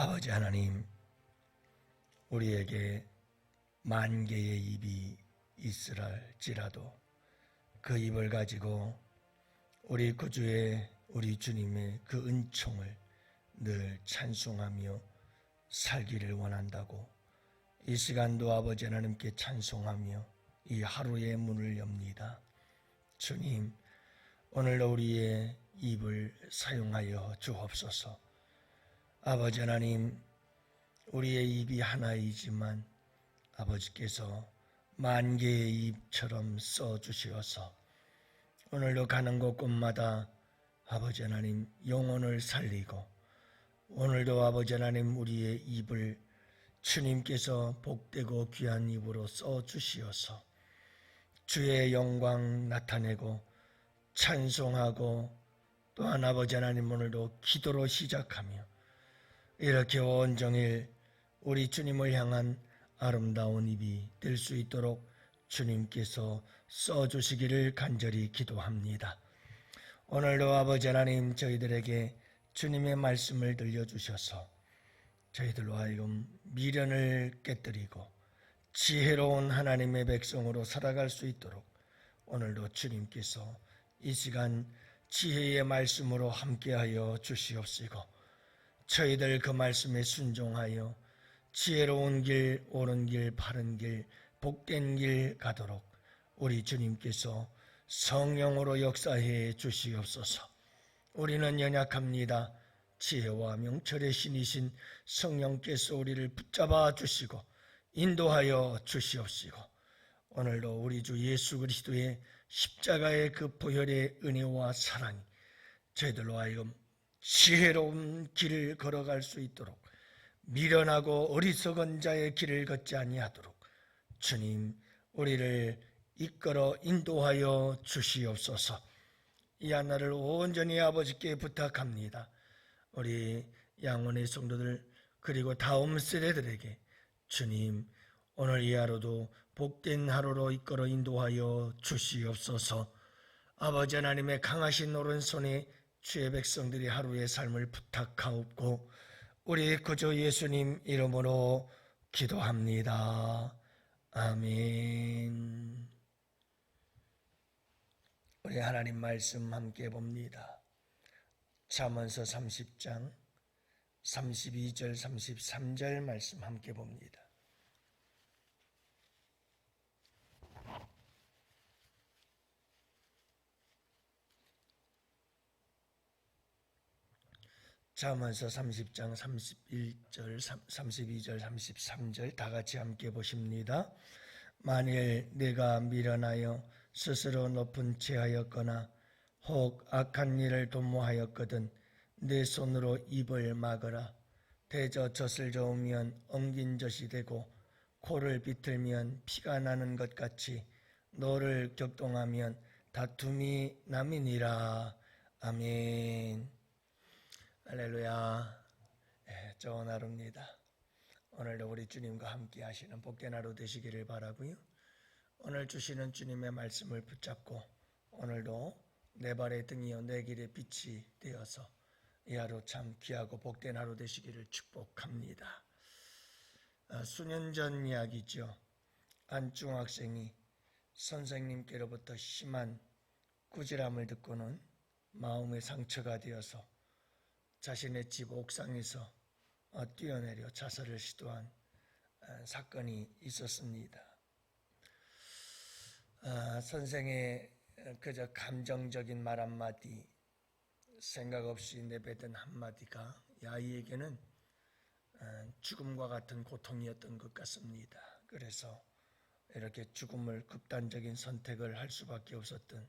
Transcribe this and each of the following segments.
아버지 하나님, 우리에게 만 개의 입이 있으랄지라도 그 입을 가지고 우리 구주의 우리 주님의 그 은총을 늘 찬송하며 살기를 원한다고 이 시간도 아버지 하나님께 찬송하며 이 하루의 문을 엽니다. 주님, 오늘도 우리의 입을 사용하여 주옵소서. 아버지 하나님, 우리의 입이 하나이지만 아버지께서 만 개의 입처럼 써주시어서 오늘도 가는 곳곳마다 아버지 하나님 영혼을 살리고, 오늘도 아버지 하나님 우리의 입을 주님께서 복되고 귀한 입으로 써주시어서 주의 영광 나타내고 찬송하고, 또한 아버지 하나님 오늘도 기도로 시작하며 이렇게 온종일 우리 주님을 향한 아름다운 입이 될 수 있도록 주님께서 써주시기를 간절히 기도합니다. 오늘도 아버지 하나님 저희들에게 주님의 말씀을 들려주셔서 저희들로 하여금 미련을 깨뜨리고 지혜로운 하나님의 백성으로 살아갈 수 있도록 오늘도 주님께서 이 시간 지혜의 말씀으로 함께하여 주시옵시고, 저희들 그 말씀에 순종하여 지혜로운 길, 옳은 길, 바른 길, 복된 길 가도록 우리 주님께서 성령으로 역사해 주시옵소서. 우리는 연약합니다. 지혜와 명철의 신이신 성령께서 우리를 붙잡아 주시고 인도하여 주시옵시고, 오늘도 우리 주 예수 그리스도의 십자가의 그 보혈의 은혜와 사랑이 저희들로 하여금 지혜로운 길을 걸어갈 수 있도록, 미련하고 어리석은 자의 길을 걷지 아니하도록 주님 우리를 이끌어 인도하여 주시옵소서. 이 하나를 온전히 아버지께 부탁합니다. 우리 양원의 성도들 그리고 다음 세대들에게 주님 오늘 이 하루도 복된 하루로 이끌어 인도하여 주시옵소서. 아버지 하나님의 강하신 오른손에 주의 백성들이 하루의 삶을 부탁하옵고 우리 구주 예수님 이름으로 기도합니다. 아멘. 우리 하나님 말씀 함께 봅니다. 잠언서 30장 32절 33절 말씀 함께 봅니다. 잠언서 30장 31절 32절 33절 다 같이 함께 보십니다. 만일 내가 미련하여 스스로 높은 채 하였거나 혹 악한 일을 도모하였거든 내 손으로 입을 막으라. 대저 젖을 저으면 엉긴 젖이 되고 코를 비틀면 피가 나는 것 같이 너를 격동하면 다툼이 남이니라. 아멘. 할렐루야. 좋은 하루입니다. 오늘도 우리 주님과 함께 하시는 복된 하루 되시기를 바라고요. 오늘 주시는 주님의 말씀을 붙잡고 오늘도 내 발의 등이요 내 길의 빛이 되어서 이 하루 참 귀하고 복된 하루 되시기를 축복합니다. 수년 전 이야기죠. 한 중학생이 선생님께로부터 심한 꾸지람을 듣고는 마음의 상처가 되어서 자신의 집 옥상에서 뛰어내려 자살을 시도한 사건이 있었습니다. 선생의 그저 감정적인 말 한마디, 생각 없이 내뱉은 한마디가 아이에게는 죽음과 같은 고통이었던 것 같습니다. 그래서 이렇게 죽음을 극단적인 선택을 할 수밖에 없었던,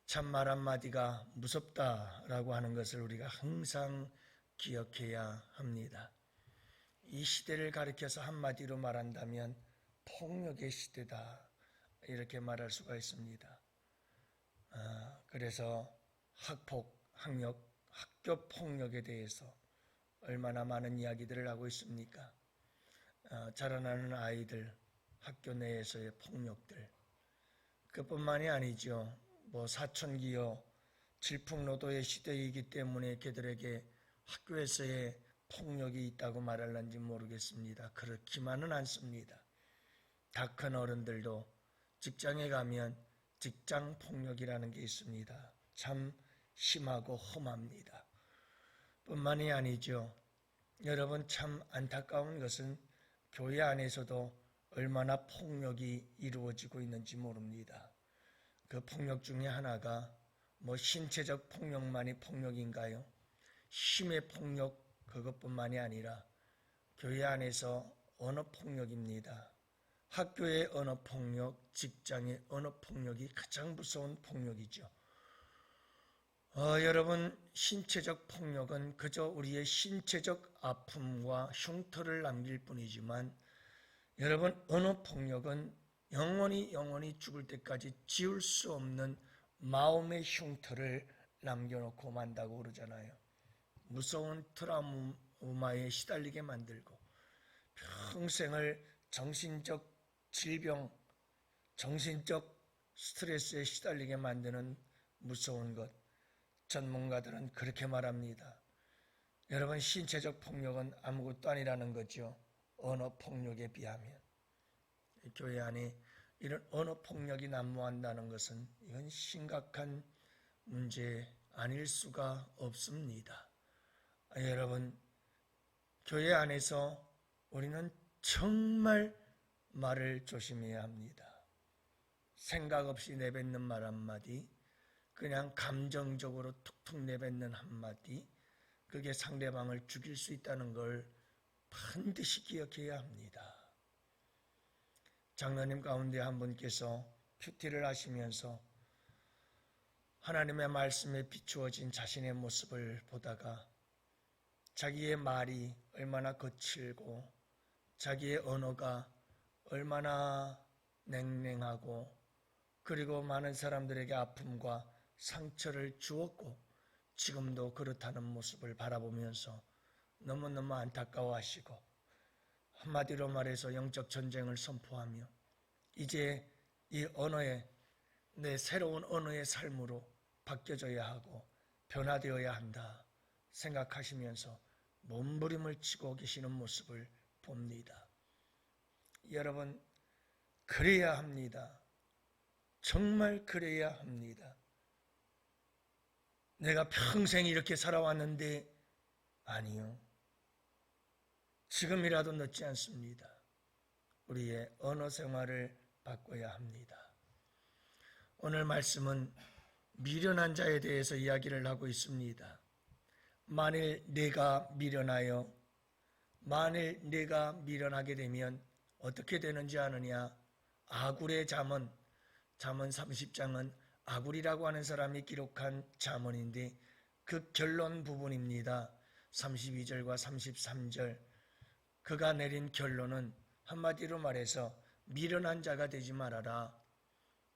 참 말 한마디가 무섭다라고 하는 것을 우리가 항상 기억해야 합니다. 이 시대를 가리켜서 한마디로 말한다면 폭력의 시대다 이렇게 말할 수가 있습니다. 그래서 학폭, 학력, 학교 폭력에 대해서 얼마나 많은 이야기들을 하고 있습니까? 자라나는 아이들, 학교 내에서의 폭력들, 그뿐만이 아니죠. 사춘기요, 질풍노도의 시대이기 때문에 그들에게 학교에서의 폭력이 있다고 말할런지 모르겠습니다. 그렇지만은 않습니다. 다 큰 어른들도 직장에 가면 직장 폭력이라는 게 있습니다. 참 심하고 험합니다. 뿐만이 아니죠. 여러분, 참 안타까운 것은 교회 안에서도 얼마나 폭력이 이루어지고 있는지 모릅니다. 그 폭력 중에 하나가 신체적 폭력만이 폭력인가요? 힘의 폭력 그것뿐만이 아니라 교회 안에서 언어폭력입니다. 학교의 언어폭력, 직장의 언어폭력이 가장 무서운 폭력이죠. 여러분, 신체적 폭력은 그저 우리의 신체적 아픔과 흉터를 남길 뿐이지만 여러분, 언어폭력은 영원히 죽을 때까지 지울 수 없는 마음의 흉터를 남겨놓고 만다고 그러잖아요. 무서운 트라우마에 시달리게 만들고 평생을 정신적 질병, 정신적 스트레스에 시달리게 만드는 무서운 것. 전문가들은 그렇게 말합니다. 여러분, 신체적 폭력은 아무것도 아니라는 거죠. 언어 폭력에 비하면. 교회 안에 이런 언어 폭력이 난무한다는 것은 이건 심각한 문제 아닐 수가 없습니다. 여러분, 교회 안에서 우리는 정말 말을 조심해야 합니다. 생각 없이 내뱉는 말 한마디, 그냥 감정적으로 툭툭 내뱉는 한마디, 그게 상대방을 죽일 수 있다는 걸 반드시 기억해야 합니다. 장로님 가운데 한 분께서 큐티를 하시면서 하나님의 말씀에 비추어진 자신의 모습을 보다가 자기의 말이 얼마나 거칠고 자기의 언어가 얼마나 냉랭하고 그리고 많은 사람들에게 아픔과 상처를 주었고 지금도 그렇다는 모습을 바라보면서 너무너무 안타까워하시고 한마디로 말해서 영적 전쟁을 선포하며 이제 이 언어에 내 새로운 언어의 삶으로 바뀌어져야 하고 변화되어야 한다 생각하시면서 몸부림을 치고 계시는 모습을 봅니다. 여러분, 그래야 합니다. 정말 그래야 합니다. 내가 평생 이렇게 살아왔는데 아니요. 지금이라도 늦지 않습니다. 우리의 언어 생활을 바꿔야 합니다. 오늘 말씀은 미련한 자에 대해서 이야기를 하고 있습니다. 만일 내가 미련하게 되면 어떻게 되는지 아느냐? 아굴의 잠언 30장은 아굴이라고 하는 사람이 기록한 잠언인데 그 결론 부분입니다. 32절과 33절 그가 내린 결론은 한마디로 말해서 미련한 자가 되지 말아라.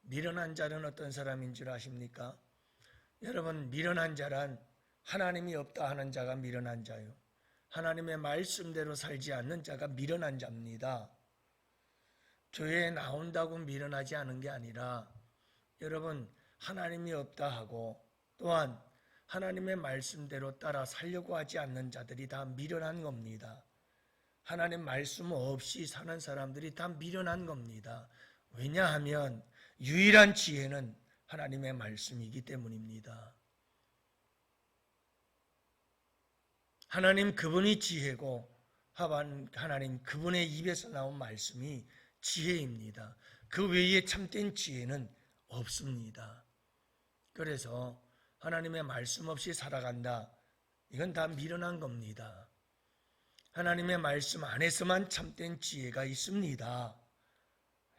미련한 자는 어떤 사람인 줄 아십니까? 여러분, 미련한 자란 하나님이 없다 하는 자가 미련한 자요. 하나님의 말씀대로 살지 않는 자가 미련한 자입니다. 교회에 나온다고 미련하지 않은 게 아니라 여러분, 하나님이 없다 하고 또한 하나님의 말씀대로 따라 살려고 하지 않는 자들이 다 미련한 겁니다. 하나님 말씀 없이 사는 사람들이 다 미련한 겁니다. 왜냐하면 유일한 지혜는 하나님의 말씀이기 때문입니다. 하나님 그분이 지혜고 하나님 그분의 입에서 나온 말씀이 지혜입니다. 그 외에 참된 지혜는 없습니다. 그래서 하나님의 말씀 없이 살아간다. 이건 다 미련한 겁니다. 하나님의 말씀 안에서만 참된 지혜가 있습니다.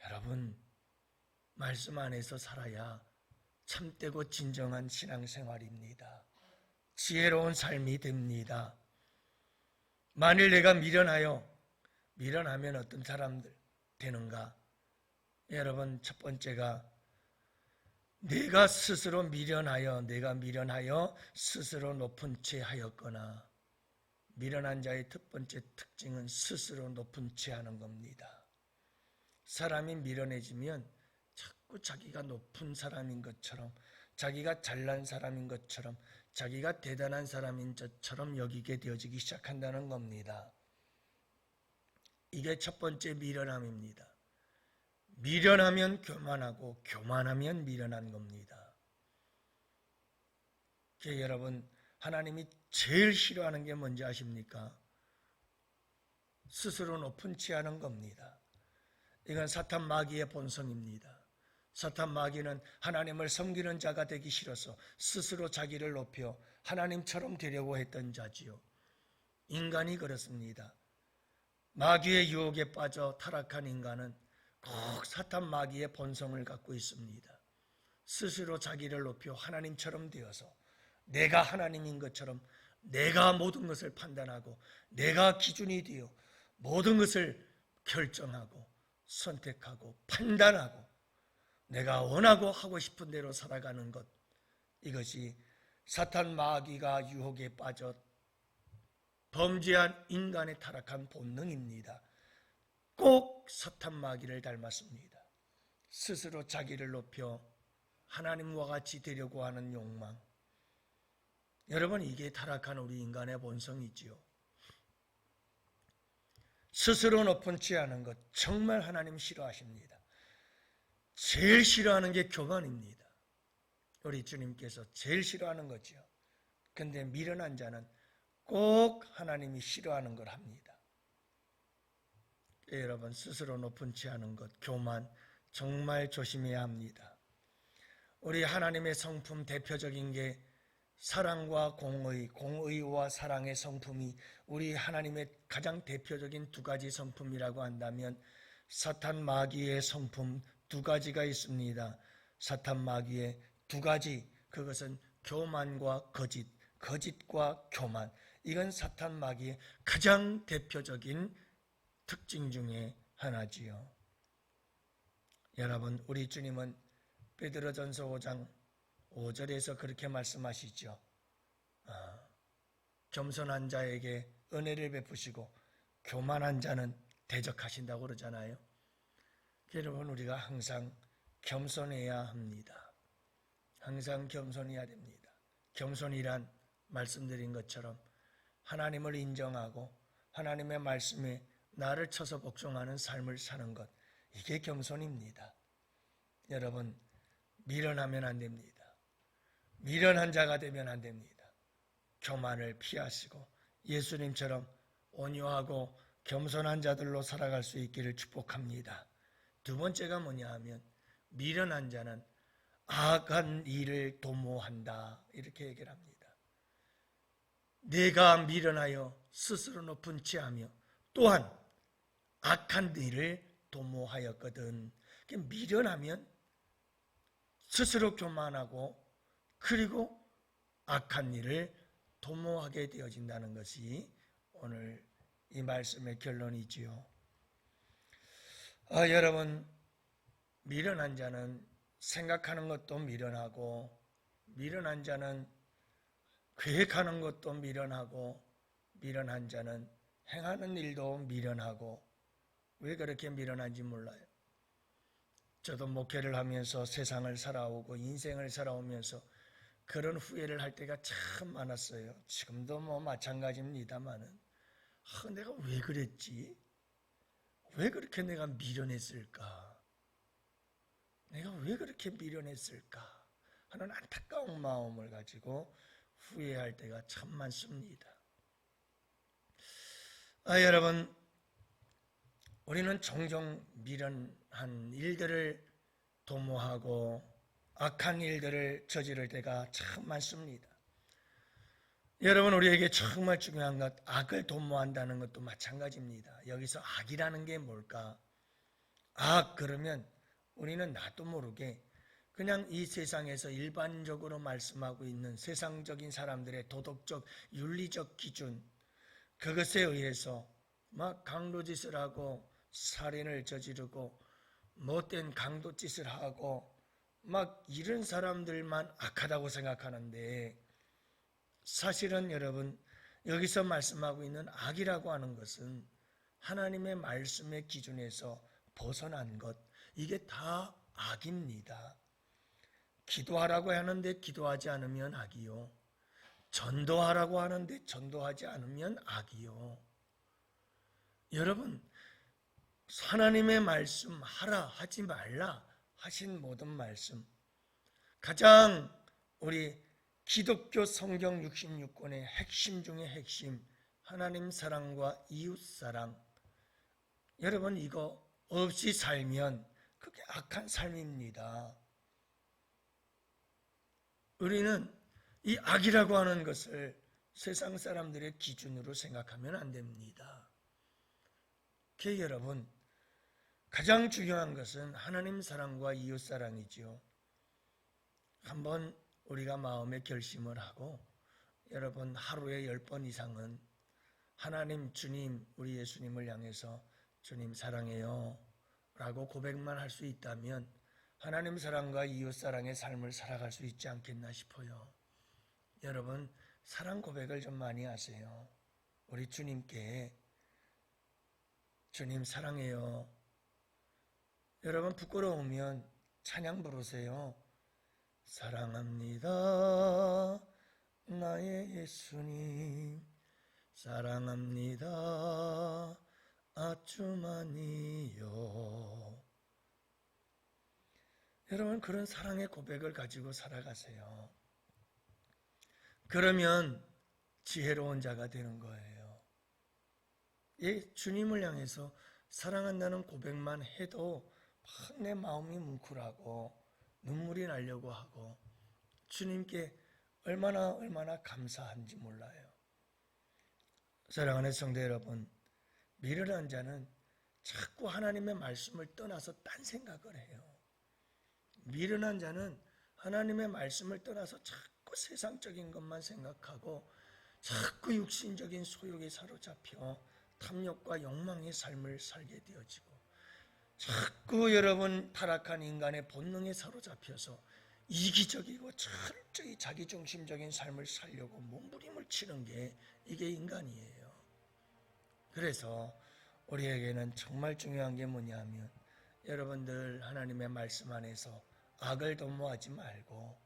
여러분, 말씀 안에서 살아야 참되고 진정한 신앙생활입니다. 지혜로운 삶이 됩니다. 만일 내가 미련하면 어떤 사람들 되는가? 여러분, 첫 번째가 내가 미련하여 스스로 높은 채 하였거나 미련한 자의 첫 번째 특징은 스스로 높은 채 하는 겁니다. 사람이 미련해지면 자꾸 자기가 높은 사람인 것처럼 자기가 잘난 사람인 것처럼, 자기가 대단한 사람인 것처럼 여기게 되어지기 시작한다는 겁니다. 이게 첫 번째 미련함입니다. 미련하면 교만하고 교만하면 미련한 겁니다. 여러분, 하나님이 제일 싫어하는 게 뭔지 아십니까? 스스로 높은 취하는 겁니다. 이건 사탄 마귀의 본성입니다. 사탄 마귀는 하나님을 섬기는 자가 되기 싫어서 스스로 자기를 높여 하나님처럼 되려고 했던 자지요. 인간이 그렇습니다. 마귀의 유혹에 빠져 타락한 인간은 꼭 사탄 마귀의 본성을 갖고 있습니다. 스스로 자기를 높여 하나님처럼 되어서 내가 하나님인 것처럼 내가 모든 것을 판단하고 내가 기준이 되어 모든 것을 결정하고 선택하고 판단하고 내가 원하고 하고 싶은 대로 살아가는 것, 이것이 사탄 마귀가 유혹에 빠져 범죄한 인간의 타락한 본능입니다. 꼭 사탄 마귀를 닮았습니다. 스스로 자기를 높여 하나님과 같이 되려고 하는 욕망. 여러분, 이게 타락한 우리 인간의 본성이지요. 스스로 높은 취하는 것 정말 하나님 싫어하십니다. 제일 싫어하는 게 교만입니다. 우리 주님께서 제일 싫어하는 거죠. 근데 미련한 자는 꼭 하나님이 싫어하는 걸 합니다. 여러분, 스스로 높은 취하는 것, 교만 정말 조심해야 합니다. 우리 하나님의 성품 대표적인 게 사랑과 공의, 공의와 사랑의 성품이 우리 하나님의 가장 대표적인 두 가지 성품이라고 한다면 사탄 마귀의 성품 두 가지가 있습니다. 사탄 마귀의 두 가지, 그것은 교만과 거짓, 거짓과 교만. 이건 사탄 마귀의 가장 대표적인 특징 중에 하나지요. 여러분, 우리 주님은 베드로전서 5장 5절에서 그렇게 말씀하시죠. 겸손한 자에게 은혜를 베푸시고 교만한 자는 대적하신다고 그러잖아요. 여러분, 우리가 항상 겸손해야 합니다. 항상 겸손해야 됩니다. 겸손이란 말씀드린 것처럼 하나님을 인정하고 하나님의 말씀에 나를 쳐서 복종하는 삶을 사는 것, 이게 겸손입니다. 여러분, 미련하면 안 됩니다. 미련한 자가 되면 안 됩니다. 교만을 피하시고 예수님처럼 온유하고 겸손한 자들로 살아갈 수 있기를 축복합니다. 두 번째가 뭐냐 하면 미련한 자는 악한 일을 도모한다, 이렇게 얘기를 합니다. 내가 미련하여 스스로 높은 취하며 또한 악한 일을 도모하였거든. 미련하면 스스로 교만하고 그리고 악한 일을 도모하게 되어진다는 것이 오늘 이 말씀의 결론이지요. 여러분, 미련한 자는 생각하는 것도 미련하고, 미련한 자는 계획하는 것도 미련하고, 미련한 자는 행하는 일도 미련하고. 왜 그렇게 미련한지 몰라요. 저도 목회를 하면서 세상을 살아오고 인생을 살아오면서 그런 후회를 할 때가 참 많았어요. 지금도 마찬가지입니다만은 내가 왜 그랬지? 왜 그렇게 내가 미련했을까? 내가 왜 그렇게 미련했을까? 하는 안타까운 마음을 가지고 후회할 때가 참 많습니다. 여러분, 우리는 종종 미련한 일들을 도모하고 악한 일들을 저지를 때가 참 많습니다. 여러분, 우리에게 정말 중요한 것, 악을 도모한다는 것도 마찬가지입니다. 여기서 악이라는 게 뭘까? 악, 그러면 우리는 나도 모르게 그냥 이 세상에서 일반적으로 말씀하고 있는 세상적인 사람들의 도덕적, 윤리적 기준, 그것에 의해서 막 강도짓을 하고 살인을 저지르고 못된 강도짓을 하고 막 이런 사람들만 악하다고 생각하는데, 사실은 여러분, 여기서 말씀하고 있는 악이라고 하는 것은 하나님의 말씀의 기준에서 벗어난 것, 이게 다 악입니다. 기도하라고 하는데 기도하지 않으면 악이요. 전도하라고 하는데 전도하지 않으면 악이요. 여러분, 하나님의 말씀 하라 하지 말라 하신 모든 말씀, 가장 우리 기독교 성경 66권의 핵심 중의 핵심, 하나님 사랑과 이웃 사랑. 여러분, 이거 없이 살면 그게 악한 삶입니다. 우리는 이 악이라고 하는 것을 세상 사람들의 기준으로 생각하면 안 됩니다. 여러분, 가장 중요한 것은 하나님 사랑과 이웃 사랑이지요. 한번 우리가 마음에 결심을 하고 여러분 하루에 10번 이상은 하나님, 주님, 우리 예수님을 향해서 주님 사랑해요 라고 고백만 할 수 있다면 하나님 사랑과 이웃 사랑의 삶을 살아갈 수 있지 않겠나 싶어요. 여러분, 사랑 고백을 좀 많이 하세요. 우리 주님께 주님 사랑해요. 여러분, 부끄러우면 찬양 부르세요. 사랑합니다 나의 예수님, 사랑합니다 아주 많이요. 여러분, 그런 사랑의 고백을 가지고 살아가세요. 그러면 지혜로운 자가 되는 거예요. 주님을 향해서 사랑한다는 고백만 해도 막 내 마음이 뭉클하고 눈물이 나려고 하고 주님께 얼마나 감사한지 몰라요. 사랑하는 성도 여러분, 미련한 자는 자꾸 하나님의 말씀을 떠나서 딴 생각을 해요. 미련한 자는 하나님의 말씀을 떠나서 자꾸 세상적인 것만 생각하고 자꾸 육신적인 소욕에 사로잡혀 탐욕과 욕망의 삶을 살게 되어지고 자꾸 여러분 타락한 인간의 본능에 사로잡혀서 이기적이고 철저히 자기중심적인 삶을 살려고 몸부림을 치는 게 이게 인간이에요. 그래서 우리에게는 정말 중요한 게 뭐냐면 여러분들 하나님의 말씀 안에서 악을 도모하지 말고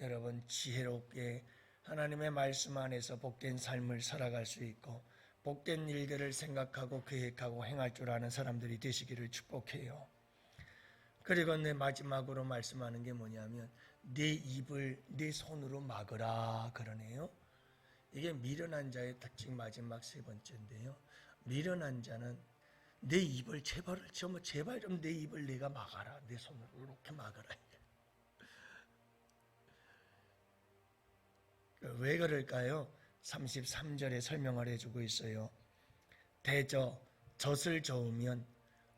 여러분 지혜롭게 하나님의 말씀 안에서 복된 삶을 살아갈 수 있고 복된 일들을 생각하고 계획하고 행할 줄 아는 사람들이 되시기를 축복해요. 그리고 내 마지막으로 말씀하는 게 뭐냐면 내 입을 내 손으로 막으라 그러네요. 이게 미련한 자의 특징 마지막 세 번째인데요. 미련한 자는 내 입을 제발 좀 내 입을 내가 막아라. 내 손으로 이렇게 막아라. 왜 그럴까요? 33절에 설명을 해주고 있어요. 젖을 저으면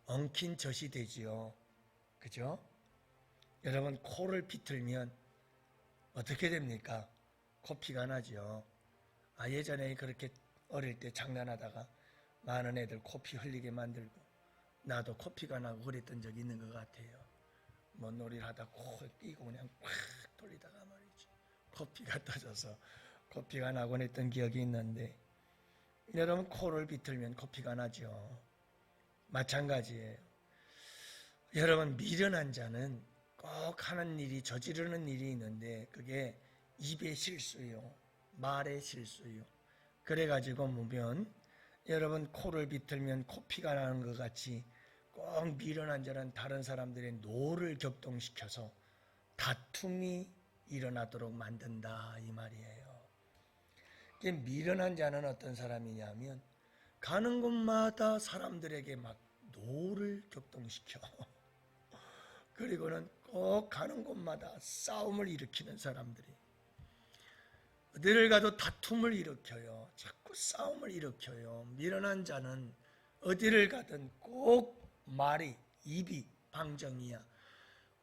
엉킨 젖이 되지요. 그죠? 여러분, 코를 비틀면 어떻게 됩니까? 코피가 나죠. 예전에 그렇게 어릴 때 장난하다가 많은 애들 코피 흘리게 만들고 나도 코피가 나고 그랬던 적이 있는 것 같아요. 뭐 놀이를 하다 코를 끼고 그냥 팍 돌리다가 말이죠. 코피가 터져서 코피가 나곤 했던 기억이 있는데 여러분, 코를 비틀면 코피가 나죠. 마찬가지예요. 여러분, 미련한 자는 꼭 하는 일이 저지르는 일이 있는데 그게 입의 실수요. 말의 실수요. 그래가지고 보면 여러분 코를 비틀면 코피가 나는 것 같이 꼭 미련한 자는 다른 사람들의 노를 격동시켜서 다툼이 일어나도록 만든다 이 말이에요. 미련한 자는 어떤 사람이냐면 가는 곳마다 사람들에게 막 노를 격동시켜 그리고는 꼭 가는 곳마다 싸움을 일으키는 사람들이 어디를 가도 다툼을 일으켜요. 자꾸 싸움을 일으켜요. 미련한 자는 어디를 가든 꼭 입이 방정이야.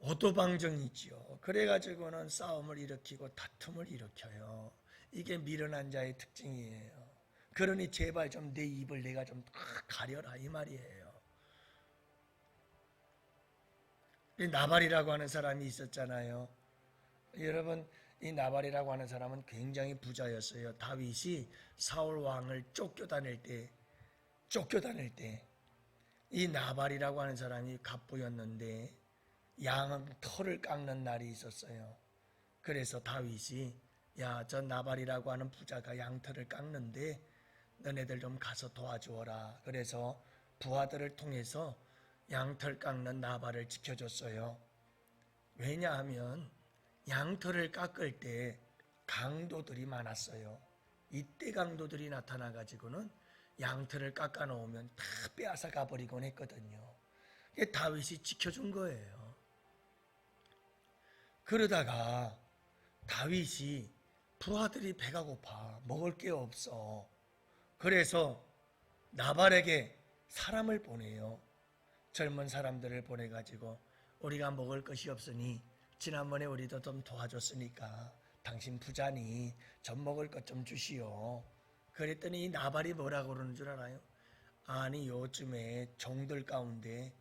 오도방정이지요. 그래가지고는 싸움을 일으키고 다툼을 일으켜요. 이게 미련한 자의 특징이에요. 그러니 제발 좀 내 입을 내가 좀 가려라 이 말이에요. 나발이라고 하는 사람이 있었잖아요. 여러분, 이 나발이라고 하는 사람은 굉장히 부자였어요. 다윗이 사울 왕을 쫓겨다닐 때 이 나발이라고 하는 사람이 갑부였는데 양털을 깎는 날이 있었어요. 그래서 다윗이 야, 저 나발이라고 하는 부자가 양털을 깎는데 너네들 좀 가서 도와주어라. 그래서 부하들을 통해서 양털 깎는 나발을 지켜줬어요. 왜냐하면 양털을 깎을 때 강도들이 많았어요. 이때 강도들이 나타나가지고는 양털을 깎아 놓으면 다 빼앗아 가버리곤 했거든요. 다윗이 지켜준 거예요. 그러다가 다윗이 부하들이 배가 고파 먹을 게 없어. 그래서 나발에게 사람을 보내요. 젊은 사람들을 보내가지고 우리가 먹을 것이 없으니 지난번에 우리도 좀 도와줬으니까 당신 부자니 좀 먹을 것 좀 주시오. 그랬더니 나발이 뭐라고 그러는 줄 알아요? 아니 요즘에 종들 가운데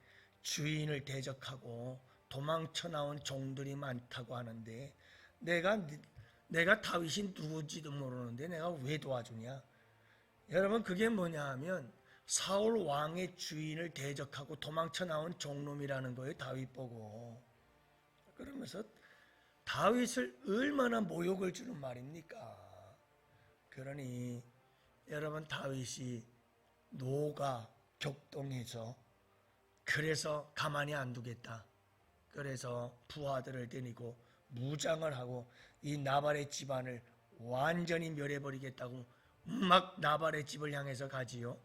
주인을 대적하고 도망쳐 나온 종들이 많다고 하는데 내가 다윗이 누구지도 모르는데 내가 왜 도와주냐? 여러분 그게 뭐냐 하면 사울 왕의 주인을 대적하고 도망쳐 나온 종놈이라는 거예요. 다윗 보고. 그러면서 다윗을 얼마나 모욕을 주는 말입니까? 그러니 여러분 다윗이 노가 격동해서 그래서 가만히 안 두겠다. 그래서 부하들을 데리고 무장을 하고 이 나발의 집안을 완전히 멸해버리겠다고 막 나발의 집을 향해서 가지요.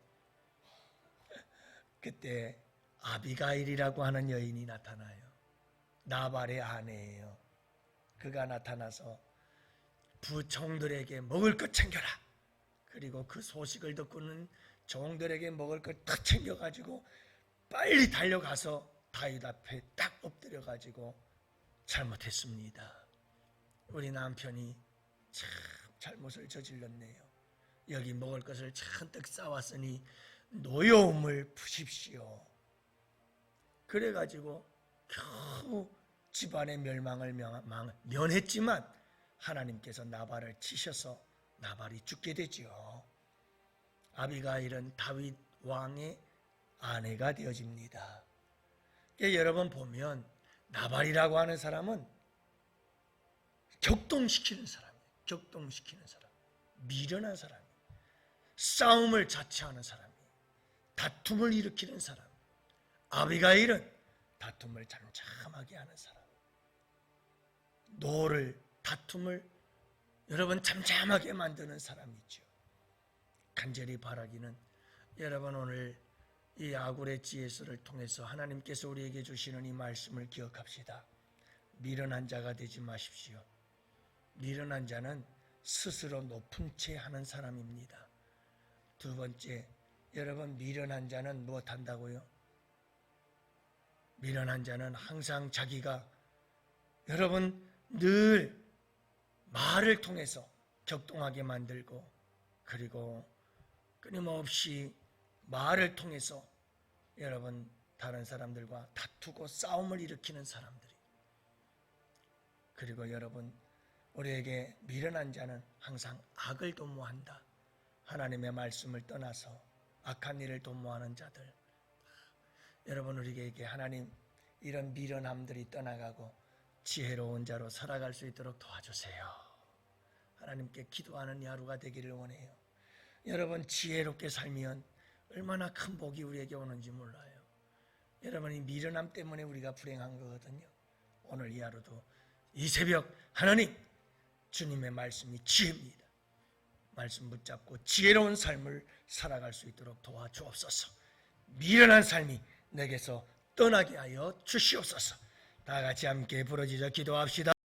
그때 아비가일이라고 하는 여인이 나타나요. 나발의 아내예요. 그가 나타나서 부종들에게 먹을 것 챙겨라. 그리고 그 소식을 듣고는 종들에게 먹을 것 다 챙겨가지고 빨리 달려가서 다윗 앞에 딱 엎드려가지고 잘못했습니다. 우리 남편이 참 잘못을 저질렀네요. 여기 먹을 것을 잔뜩 싸왔으니 노여움을 푸십시오. 그래가지고 겨우 집안의 멸망을 면했지만 하나님께서 나발을 치셔서 나발이 죽게 되지요. 아비가일은 다윗 왕의 아내가 되어집니다. 여러분 보면 나발이라고 하는 사람은 격동시키는 사람이에요. 격동시키는 사람, 미련한 사람이에요. 싸움을 자처하는 사람이에요. 다툼을 일으키는 사람. 아비가일은 다툼을 잠잠하게 하는 사람. 노를 다툼을 여러분 잠잠하게 만드는 사람이죠. 간절히 바라기는 여러분 오늘 이 아굴의 지혜서를 통해서 하나님께서 우리에게 주시는 이 말씀을 기억합시다. 미련한 자가 되지 마십시오. 미련한 자는 스스로 높은 채 하는 사람입니다. 두 번째, 여러분 미련한 자는 무엇한다고요? 미련한 자는 항상 자기가 여러분 늘 말을 통해서 격동하게 만들고 그리고 끊임없이 말을 통해서 여러분 다른 사람들과 다투고 싸움을 일으키는 사람들이. 그리고 여러분 우리에게 미련한 자는 항상 악을 도모한다. 하나님의 말씀을 떠나서 악한 일을 도모하는 자들. 여러분 우리에게 하나님 이런 미련함들이 떠나가고 지혜로운 자로 살아갈 수 있도록 도와주세요. 하나님께 기도하는 이 하루가 되기를 원해요. 여러분 지혜롭게 살면 얼마나 큰 복이 우리에게 오는지 몰라요. 여러분이 미련함 때문에 우리가 불행한 거거든요. 오늘 이 하루도 이 새벽 하나님 주님의 말씀이 지혜입니다. 말씀 붙잡고 지혜로운 삶을 살아갈 수 있도록 도와주옵소서. 미련한 삶이 내게서 떠나게 하여 주시옵소서. 다 같이 함께 부르짖어 기도합시다.